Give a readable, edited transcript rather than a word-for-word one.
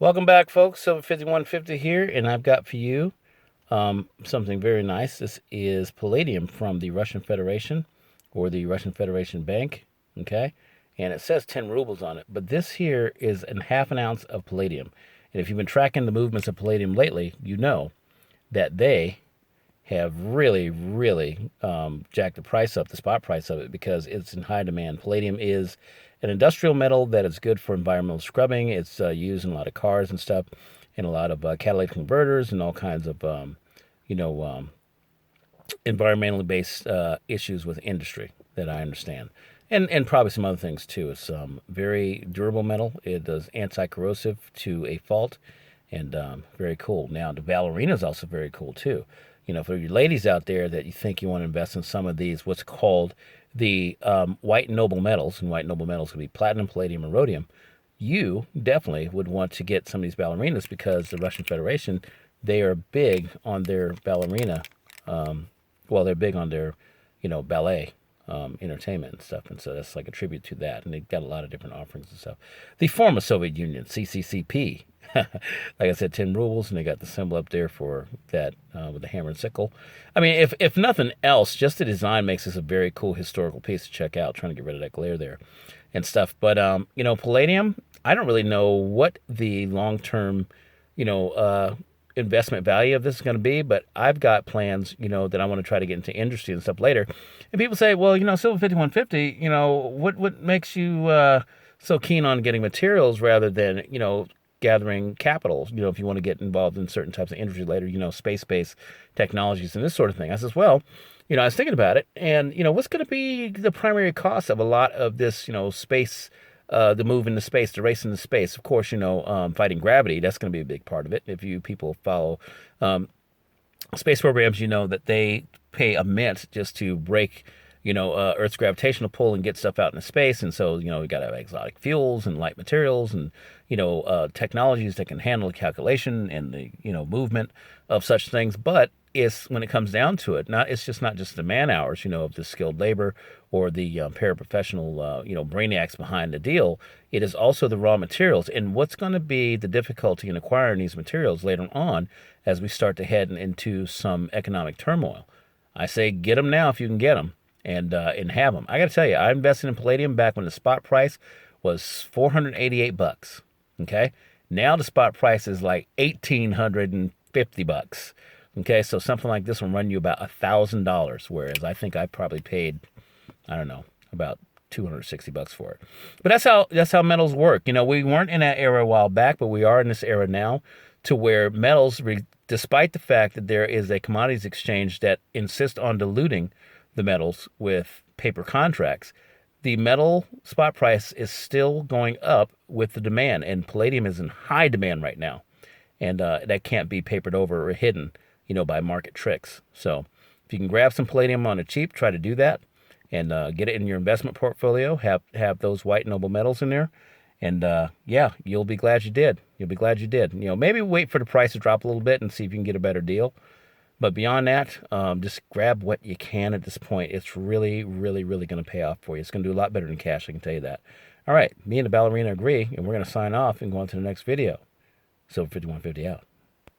Welcome back, folks. Silver 5150 here, and I've got for you something very nice. This is Palladium from the Russian Federation or the Russian Federation Bank. Okay, and it says 10 rubles on it, but this here is a half an ounce of palladium. And if you've been tracking the movements of palladium lately, you know that they have really jacked the price up, the spot price of it, because it's in high demand. Palladium is an industrial metal that is good for environmental scrubbing. It's used in a lot of cars and stuff, and a lot of catalytic converters and all kinds of, you know, um, environmentally based issues with industry that I understand. And probably some other things too. It's very durable metal. It does anti-corrosive to a fault, and very cool. Now the ballerina is also very cool too. You know, for you ladies out there that you think you want to invest in some of these, what's called the white noble metals, and white noble metals could be platinum, palladium, and rhodium. You definitely would want to get some of these ballerinas because the Russian Federation, they are big on their ballerina. Well, they're big on their, ballet entertainment and stuff, and so that's like a tribute to that. And they've got a lot of different offerings and stuff. The former Soviet Union, CCCP, like I said, 10 rubles, and they got the symbol up there for that with the hammer and sickle. I mean, if nothing else, just the design makes this a very cool historical piece to check out. Trying to get rid of that glare there and stuff. But palladium, I don't really know what the long term, you know, uh, investment value of this is going to be, but I've got plans, that I want to try to get into industry and stuff later. And people say, well, Silver 5150, what makes you so keen on getting materials rather than, gathering capital, if you want to get involved in certain types of industry later, space-based technologies and this sort of thing. I says, well, I was thinking about it, and, what's going to be the primary cost of a lot of this, space, the move into space, the race into space? Of course, fighting gravity, that's going to be a big part of it. If you people follow space programs, you know that they pay a mint just to break, Earth's gravitational pull and get stuff out into space. And so, we got to have exotic fuels and light materials and, technologies that can handle the calculation and the, movement of such things. But it's when it comes down to it, it's just not just the man hours, of the skilled labor or the paraprofessional, brainiacs behind the deal. It is also the raw materials. And what's going to be the difficulty in acquiring these materials later on as we start to head into some economic turmoil? I say get them now if you can get them, and have them. I got to tell you, I invested in palladium back when the spot price was $488. Okay, now the spot price is like $1,850. Okay, so something like this will run you about $1,000, whereas I think I probably paid, I don't know, about $260 for it. But that's how metals work. We weren't in that era a while back, but we are in this era now, to where metals, despite the fact that there is a commodities exchange that insists on diluting the metals with paper contracts, the metal spot price is still going up with the demand, and palladium is in high demand right now, and that can't be papered over or hidden, by market tricks. So if you can grab some palladium on a cheap, try to do that, and get it in your investment portfolio. Have those white noble metals in there, and yeah, you'll be glad you did. You'll be glad you did. Maybe wait for the price to drop a little bit and see if you can get a better deal. But beyond that, just grab what you can at this point. It's really going to pay off for you. It's going to do a lot better than cash, I can tell you that. All right, me and the ballerina agree, and we're going to sign off and go on to the next video. Silver 5150 out.